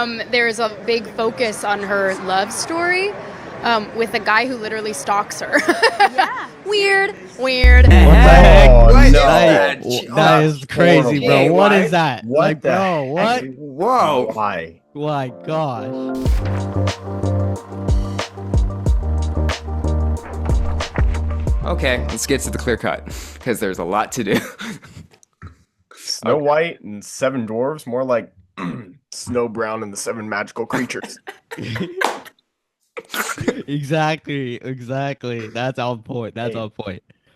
there's a big focus on her love story with a guy who literally stalks her. Yeah. Weird. Weird. What the heck? Oh, What is no. that? That is crazy, bro. horrible. What Why? is that? What like, the bro, heck? what? Whoa. Why? My gosh. Okay, let's get to the clear cut because there's a lot to do. Snow White and Seven Dwarves, more like Snow Brown and the Seven Magical Creatures. Exactly. That's on point.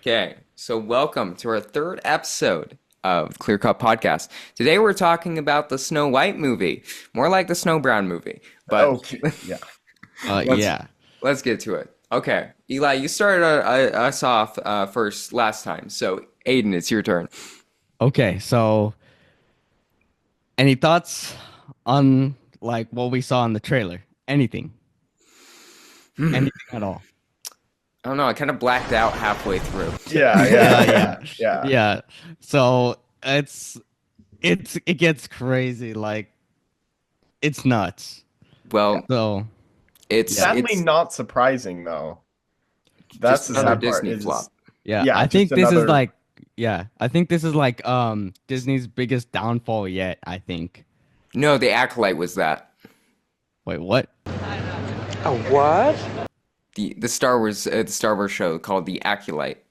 Okay, so welcome to our third episode of Clear Cut Podcast. Today we're talking about the Snow White movie, more like the Snow Brown movie. But Okay, yeah. let's get to it. Okay, Eli, you started us off first last time, so Aden, it's your turn. Okay, so any thoughts on like what we saw in the trailer? Anything at all? I don't know, I kind of blacked out halfway through. Yeah. So it gets crazy. Like it's nuts. Well, So it's Sadly, not surprising though. That's just the another sad part. Disney is- flop. yeah, I think just this is another- like I think this is like Disney's biggest downfall yet, I think. No, the Acolyte was that. Wait, what? The Star Wars show called The Acolyte,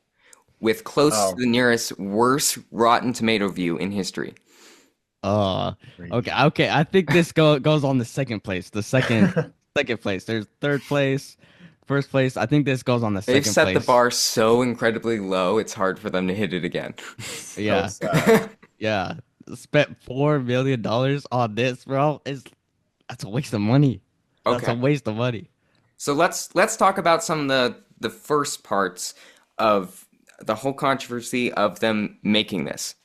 with close Oh. to the nearest worst Rotten Tomato view in history. Okay. I think this goes on the second place. The second place. There's third place, first place. I think this goes on the second They've set place. the bar so incredibly low, it's hard for them to hit it again. Yeah, So sad. yeah. Spent $4 million on this, bro. That's a waste of money. That's Okay. a waste of money. So let's talk about some of the first parts of the whole controversy of them making this.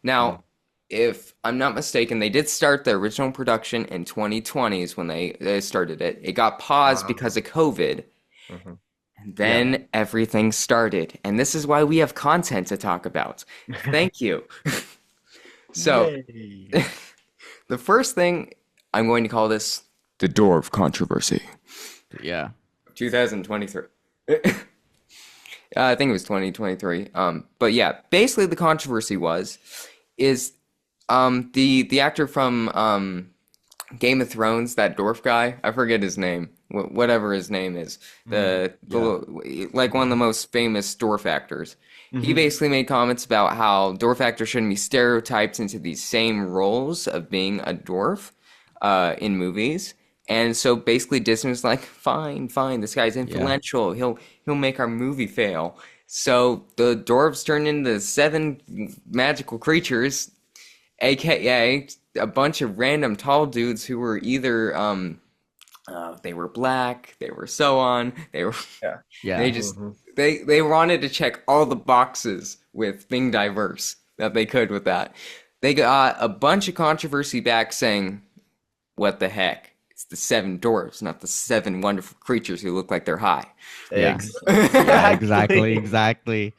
Now, if I'm not mistaken, they did start the original production in 2020 is when they started it. It got paused because of COVID. Mhm. And then everything started. And this is why we have content to talk about. Thank you. So Yay. the first thing, I'm going to call this the Dwarf controversy. Yeah. 2023. I think it was 2023. But yeah, basically the controversy is the actor from Game of Thrones, that dwarf guy, I forget his name, whatever his name is, like one of the most famous dwarf actors. He basically made comments about how dwarf actors shouldn't be stereotyped into these same roles of being a dwarf in movies. And so basically Disney was like, fine, this guy's influential. He'll make our movie fail. So the dwarves turned into 7 magical creatures, aka a bunch of random tall dudes who were either they were black, they were so on, they were Yeah. they just they wanted to check all the boxes with being diverse that they could with that. They got a bunch of controversy back saying, what the heck? It's the 7 dwarves, not the 7 wonderful creatures who look like they're high. Yeah. Exactly.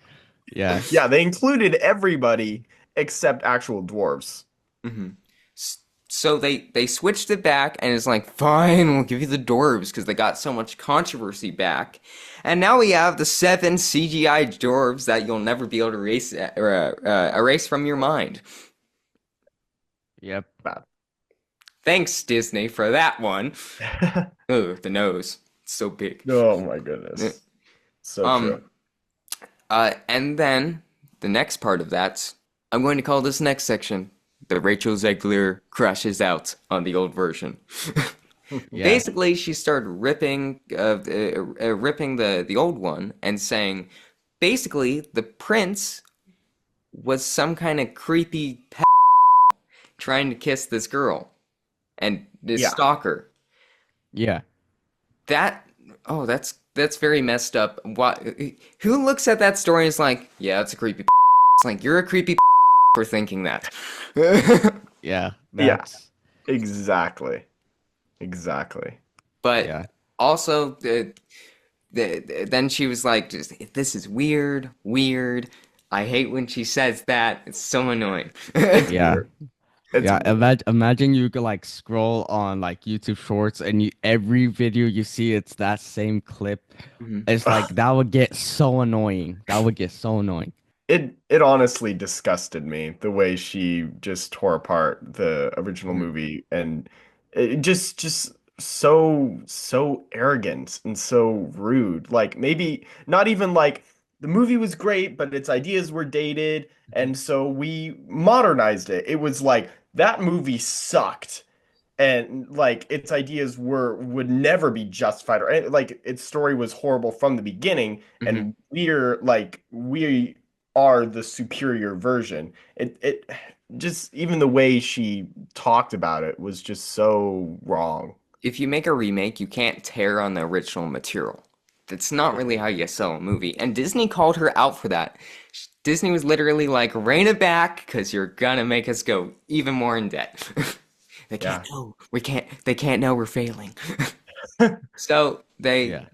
Yeah. Yeah, they included everybody except actual dwarves. So they switched it back and it's like, fine, we'll give you the dwarves because they got so much controversy back. And now we have the 7 CGI dwarves that you'll never be able to erase from your mind. Yep. Thanks, Disney, for that one. Oh, the nose. It's so big. Oh my goodness. So true. And then the next part of that, I'm going to call this next section the Rachel Zegler crashes out on the old version. Yeah. Basically, she started ripping the old one and saying, basically, the prince was some kind of creepy trying to kiss this girl and this stalker. Yeah. That's very messed up. Who looks at that story and is like, yeah, it's a creepy It's like, you're a creepy for thinking that. Yeah. Yeah. Exactly. But Yeah. also, then she was like, this is weird. I hate when she says that. It's so annoying. Yeah. It's Yeah, imagine you could like scroll on like YouTube Shorts and every video you see it's that same clip. Mhm. It's like that would get so annoying. That would get so annoying. it honestly disgusted me the way she just tore apart the original Mhm. movie, and it just so arrogant and so rude. Like maybe not even like the movie was great, but its ideas were dated, and so we modernized it. It was like that movie sucked, and like its ideas would never be justified, or like its story was horrible from the beginning, Mhm. and we are the superior version. It just, even the way she talked about it was just so wrong. If you make a remake, you can't tear on the original material. That's not really how you sell a movie. And Disney called her out for that. Disney was literally like, rein it back, because you're gonna make us go even more in debt. They Yeah. can't know. They can't know we're failing. So Yeah.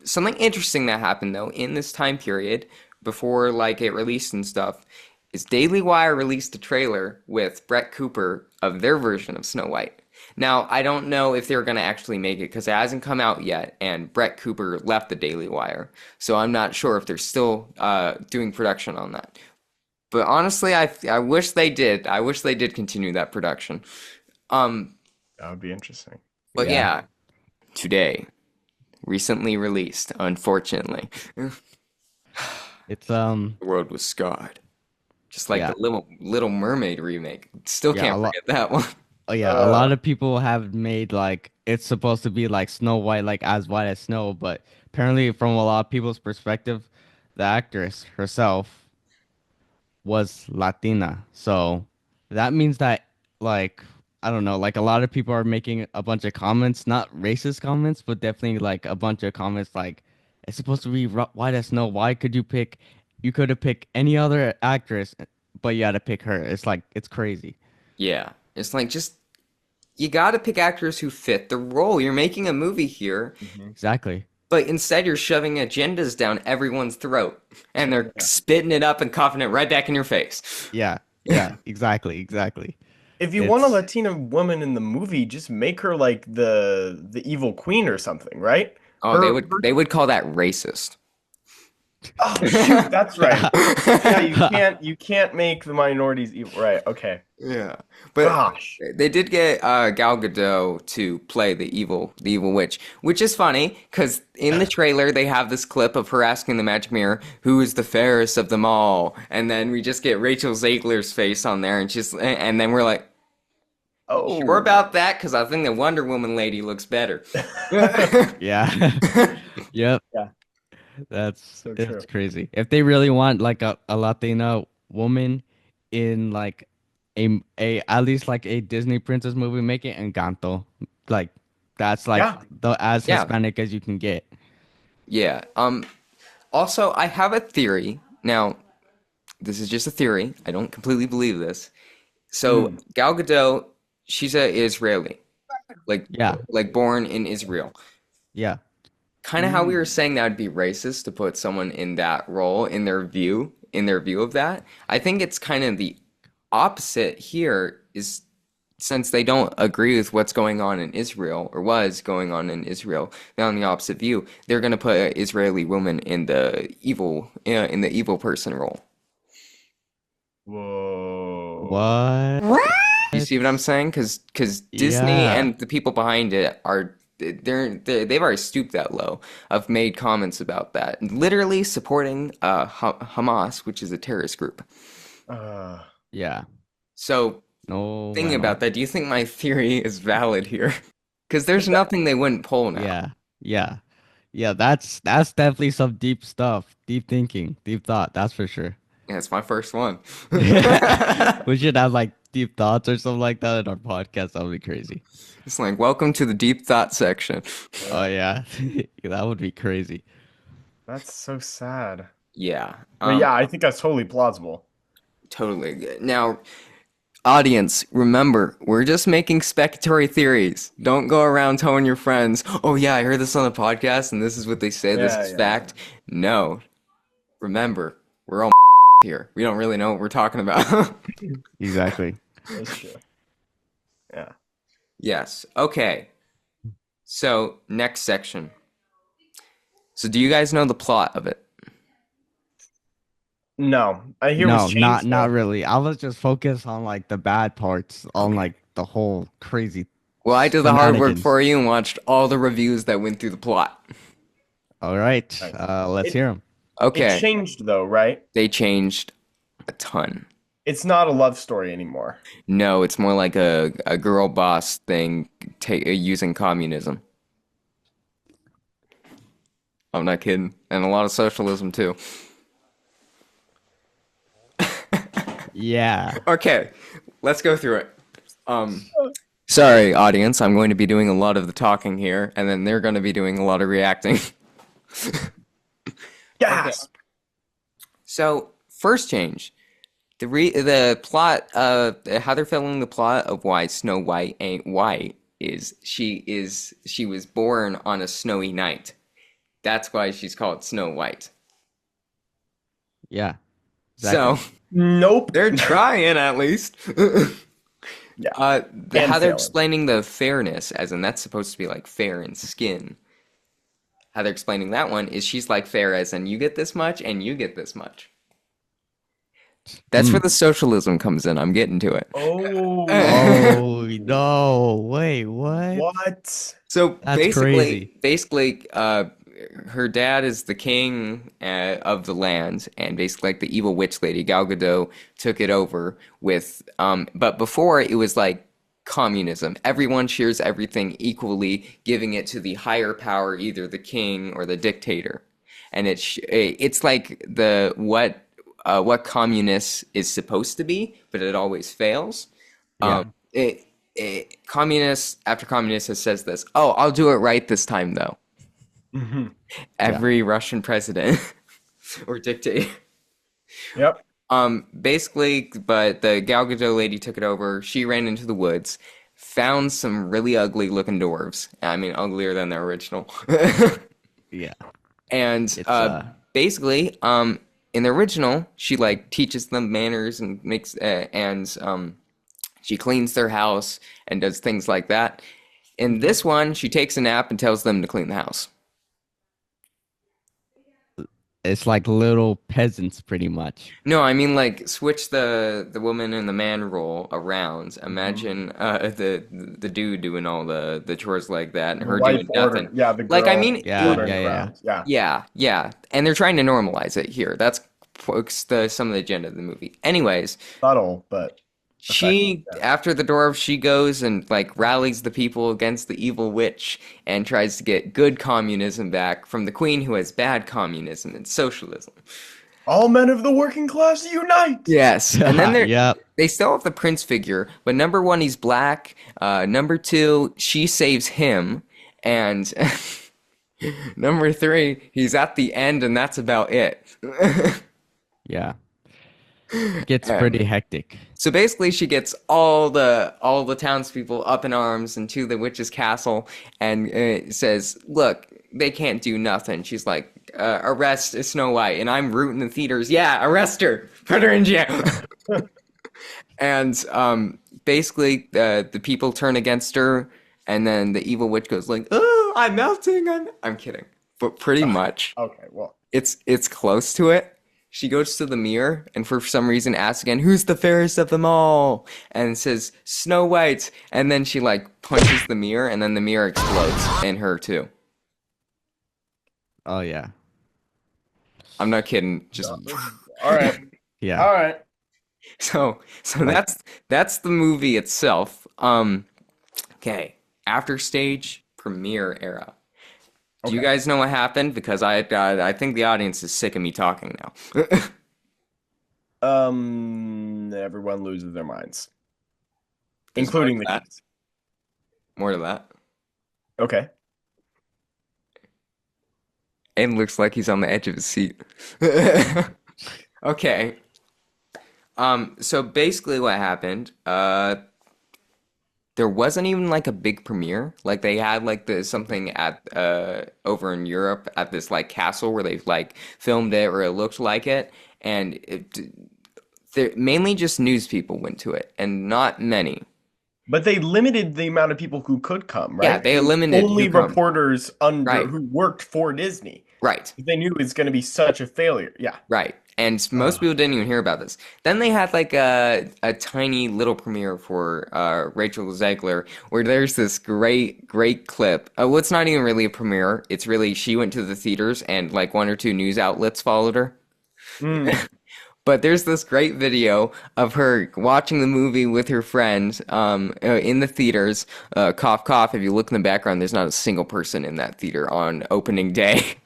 something interesting that happened though in this time period before like it released and stuff is Daily Wire released a trailer with Brett Cooper of their version of Snow White. Now, I don't know if they're going to actually make it because it hasn't come out yet, and Brett Cooper left the Daily Wire, so I'm not sure if they're still doing production on that. But honestly, I wish they did. I wish they did continue that production. Um, That would be interesting. but Yeah. yeah, today, recently released, unfortunately. It's The world was scarred. Just like yeah. the Little Mermaid remake. Still Yeah, a can't lot. forget that one. Oh yeah, a Uh, lot of people have made like it's supposed to be like Snow White, like as white as snow, but apparently from a lot of people's perspective, the actress herself was Latina. So that means that like I don't know, like a lot of people are making a bunch of comments, not racist comments, but definitely like a bunch of comments like it's supposed to be white as snow. Why could you could have picked any other actress, but you had to pick her. It's like it's crazy. Yeah. It's like just you gotta pick actors who fit the role. You're making a movie here, mhm. Exactly. but instead you're shoving agendas down everyone's throat. And they're Yeah. spitting it up and coughing it right back in your face. Yeah, yeah, exactly, exactly. If you want a It's Latina woman in the movie, just make her like the evil queen or something, right? Oh, Her, they would call that racist. oh shoot, that's right. yeah, Yeah, you can't make the minorities evil. Right, okay. Yeah, but Gosh. they did get Gal Gadot to play the evil witch, which is funny because in the trailer they have this clip of her asking the magic mirror, "Who is the fairest of them all?" And then we just get Rachel Zegler's face on there, and then we're like, "Sure Oh. about that?" Because I think the Wonder Woman lady looks better. yeah, yep. Yeah, so That's true. crazy. If they really want like a Latina woman in like a at least like a Disney princess movie, make it Encanto. Like that's like Yeah. the as Yeah, Hispanic as you can get. yeah. Also, I have a theory. Now, this is just a theory. I don't completely believe this. So Mm. Gal Gadot, she's a Israeli, like Yeah, born in Israel. yeah, Kind of how we were Mm. saying that would be racist to put someone in that role in their view of that. I think it's kind of the opposite here is since they don't agree with what's going on in Israel or was going on in Israel, they're on the opposite view. They're going to put an Israeli woman in the evil person role. Whoa. what? You see what I'm saying? Because Disney Yeah, and the people behind it are they've already stooped that low. I've made comments about that, literally supporting Hamas, which is a terrorist group. Uh, yeah. So No, thinking bueno. about that, do you think my theory is valid here? Because there's nothing they wouldn't pull now. Yeah, yeah, yeah. That's definitely some deep stuff, deep thinking, deep thought. That's for sure. Yeah, it's my first one. We should have like deep thoughts or something like that in our podcast. That would be crazy. It's like, welcome to the deep thought section. Oh yeah, yeah, that would be crazy. that's so sad. Yeah, But yeah, I think that's totally plausible. totally. Now, audience, remember, we're just making speculatory theories. Don't go around telling your friends, oh yeah, I heard this on the podcast and this is what they say, this Yeah, is yeah, fact. No, remember, we're all here. We don't really know what we're talking about. Exactly. That's true. Yeah. Yes. Okay. So, next section. So, do you guys know the plot of it? No, I hear it was No, changed not though. really. I was just focused on like the bad parts, on Okay. like the whole crazy Well, I did the hard work shenanigans. for you and watched all the reviews that went through the plot. All right, Nice. let's It hear them. it Okay. changed though, right? They changed a ton. It's not a love story anymore. No, it's more like a girl boss thing using communism. I'm not kidding. And a lot of socialism too. Yeah. Okay, let's go through it. Sorry, audience, I'm going to be doing a lot of the talking here, and then they're going to be doing a lot of reacting. Gasp. So, first change. The plot how they're filling the plot of why Snow White ain't white is she was born on a snowy night. That's why she's called Snow White. Yeah. So Exactly. Nope. they're trying at least. Yeah. How they're failing. explaining the fairness, as in that's supposed to be like fair in skin. How they're explaining that one is she's like fair as in you get this much and you get this much. That's where the socialism comes in. I'm getting to it. Oh. Oh no! Wait, what? What? So That's crazy. basically, her dad is the king of the land, and basically, like the evil witch lady, Gal Gadot, took it over with. But before it was like communism. Everyone shares everything equally, giving it to the higher power, either the king or the dictator, and it's like the what communist is supposed to be, but it always fails. Yeah. Communist after communist says this. Oh, I'll do it right this time, though. Mhm. Every Russian president or dictator. Yep. Basically, but the Gal Gadot lady took it over. She ran into the woods, found some really ugly looking dwarves. I mean, uglier than the original. Yeah. And It's basically, in the original, she like teaches them manners and makes she cleans their house and does things like that. In this one, she takes a nap and tells them to clean the house. it's like little peasants, pretty much. No, I mean like switch the woman and the man role around. Imagine the dude doing all the chores like that and The her wife doing nothing. order. Yeah, the girl Like I mean, Yeah, ordering yeah, yeah. crowds. Yeah. yeah, and they're trying to normalize it here. That's some of the agenda of the movie. Anyways, Subtle, but she effective. after the dwarf, she goes and like rallies the people against the evil witch and tries to get good communism back from the queen who has bad communism and socialism. All men of the working class unite. Yes, and then Yep. they still have the prince figure, but number one, he's black. Number two, she saves him, and number three, he's at the end, and that's about it. Yeah. Gets pretty hectic. So basically, she gets all the townspeople up in arms into the witch's castle, and says, "Look, they can't do nothing." She's like, "Arrest Snow White," and I'm rooting the theaters. Yeah, arrest her, put her in jail. And basically, the people turn against her, and then the evil witch goes like, "Oh, I'm melting." I'm kidding, but pretty much Okay, well, it's close to it. She goes to the mirror and for some reason asks again, "Who's the fairest of them all?" And says, "Snow White." And then she like punches the mirror and then the mirror explodes and her too. Oh yeah. I'm not kidding. Just all right, Yeah. all right. so that's the movie itself. Okay. After stage premiere era. Do you Okay. guys know what happened? Because I think the audience is sick of me talking now. Everyone loses their minds, There's including more the to that. kids. More to that. Okay. Aiden looks like he's on the edge of his seat. Okay. So basically what happened, there wasn't even like a big premiere. Like they had like something at over in Europe at this like castle where they like filmed it or it looked like it, and Mainly just news people went to it, and not many. But they limited the amount of people who could come, Yeah, right? they It was eliminated who only come. reporters under Right, who worked for Disney. right. They knew it was going to be such a failure. Yeah. Right. And most Uh, people didn't even hear about this. Then they had like a tiny little premiere for Rachel Zegler where there's this great clip. Well, it's not even really a premiere. It's really she went to the theaters and like one or two news outlets followed her. mm. But there's this great video of her watching the movie with her friends in the theaters. Cough, cough. If you look in the background, there's not a single person in that theater on opening day.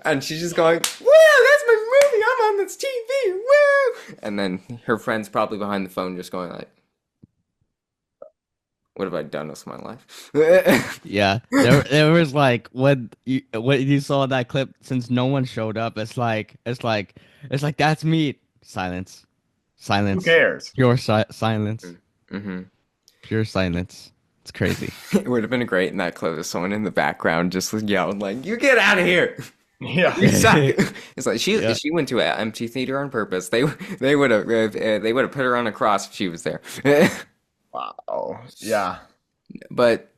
And she's just going, "Woo, that's my movie. I'm on this TV. Woo!" And then her friend's probably behind the phone, just going like, "What have I done with my life?" Yeah, there was like when you saw that clip, since no one showed up, it's like that's me. Silence, Who silence, cares? pure silence, hmm pure silence. It's crazy. It would have been great in that clip if someone in the background just yelled like, "You get out of here! Yeah. You suck!" It's like Yeah. she went to an empty theater on purpose. They would have put her on a cross if she was there. Wow. Yeah. But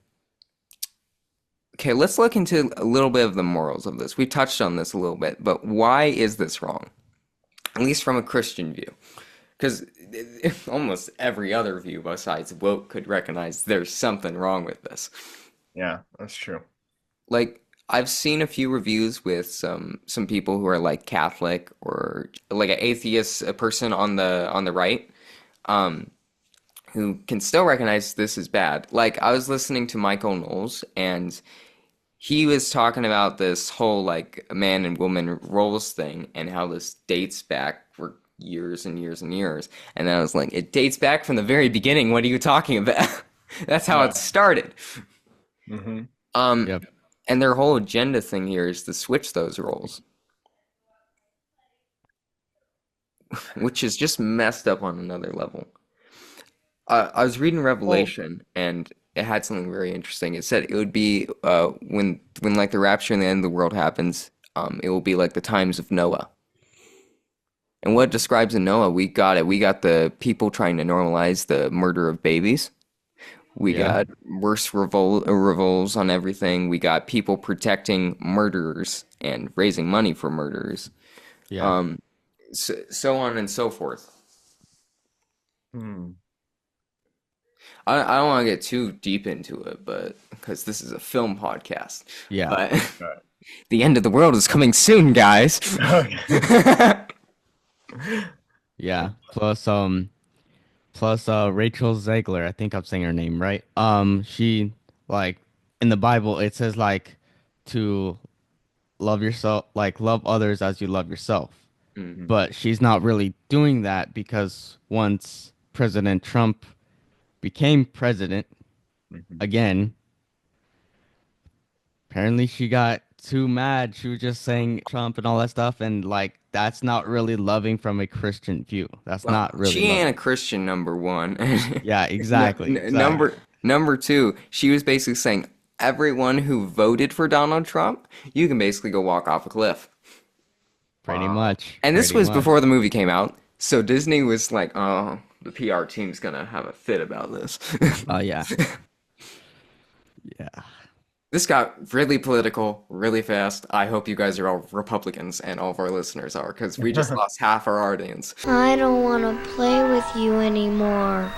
okay, let's look into a little bit of the morals of this. We touched on this a little bit, but why is this wrong? At least from a Christian view. Because almost every other view besides woke could recognize there's something wrong with this. Yeah, that's true. Like I've seen a few reviews with some people who are like Catholic or like an atheist, a person on the right, um, who can still recognize this is bad. Like I was listening to Michael Knowles and he was talking about this whole like man and woman roles thing and how this dates back for years and years and years. And I was like, it dates back from the very beginning. What are you talking about? That's how Yeah. it started. hmm Um, Yep. and their whole agenda thing here is to switch those roles, which is just messed up on another level. I was reading Well, Revelation, and it had something very interesting. It said it would be when like the rapture and the end of the world happens, it will be like the times of Noah. And what it describes in Noah, we got it. We got the people trying to normalize the murder of babies. We Yeah. got worse revolts on everything. We got people protecting murderers and raising money for murderers. Yeah. So on and so forth. hmm. I don't want to get too deep into it, but because this is a film podcast. Yeah. But Right. the end of the world is coming soon, guys. Okay. Yeah. Plus Rachel Zegler, I think I'm saying her name right. She like in the Bible it says like to love yourself, like love others as you love yourself. Mm. But she's not really doing that because once President Trump became president Mhm. again, apparently she got too mad. She was just saying Trump and all that stuff, and like that's not really loving from a Christian view. That's Well, not really she ain't a loving. Christian, number one. Yeah, exactly, exactly. Number two, she was basically saying everyone who voted for Donald Trump, you can basically go walk off a cliff. Pretty Wow. much. And this Pretty was much. before the movie came out, so Disney was like, "Oh, the PR team's gonna have a fit about this." Oh yeah. Yeah. This got really political really fast. I hope you guys are all Republicans and all of our listeners are, because we just lost half our audience. I don't want to play with you anymore.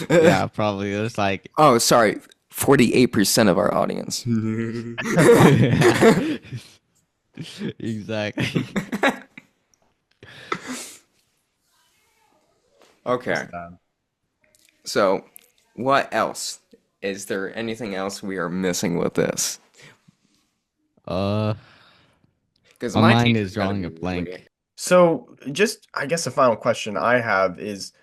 Yeah, probably. It was like Oh, sorry, 48% of our audience. exactly. Okay, so what else? Is there anything else we are missing with this? Uh, Because my my mind take is gotta drawing be a blank. really- So, just I guess a final question I have is,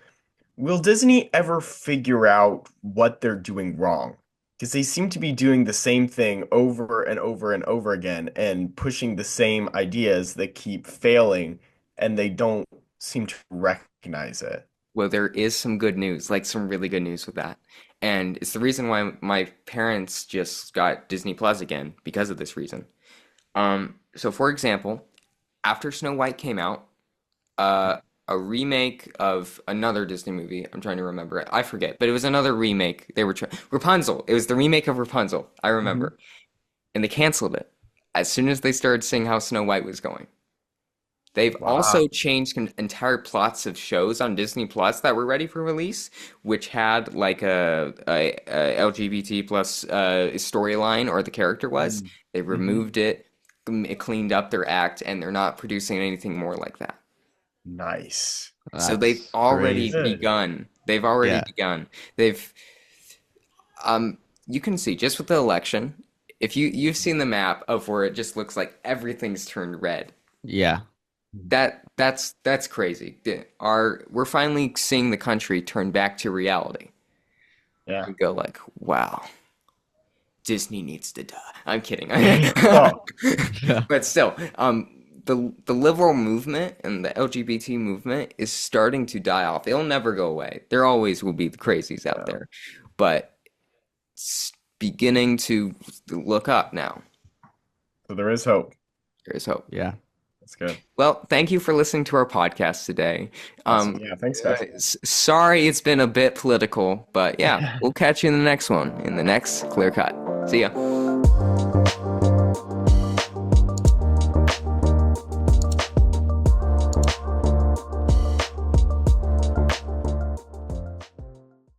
will Disney ever figure out what they're doing wrong? Because they seem to be doing the same thing over and over and over again and pushing the same ideas that keep failing, and they don't seem to recognize it. Well, there is some good news, like some really good news with that. And it's the reason why my parents just got Disney Plus again because of this reason. So for example, after Snow White came out, a remake of another Disney movie. I'm trying to remember it. I forget, but it was another remake. They were Rapunzel. It was the remake of Rapunzel. I Mhm. remember, and they canceled it as soon as they started seeing how Snow White was going. They've Wow. also changed entire plots of shows on Disney Plus that were ready for release, which had like a LGBT plus storyline, or the character was. Mm. They Mhm. removed it, it cleaned up their act, and they're not producing anything more like that. Nice. So they've That's already crazy. Good. begun. They've already Yeah. begun. They've you can see just with the election, if you've seen the map of where it just looks like everything's turned red. Yeah. That's crazy. We're finally seeing the country turn back to reality. Yeah. We go like, wow, Disney needs to die. I'm kidding. Oh, Yeah. But still, the liberal movement and the LGBT movement is starting to die off. It'll never go away. There always will be the crazies out yeah. there, but it's beginning to look up now. So there is hope. There is hope. Yeah. That's good. Well, thank you for listening to our podcast today. Awesome. Yeah. Thanks, guys. Sorry it's been a bit political, but yeah, we'll catch you in the next one, in the next Clear Cut. See ya.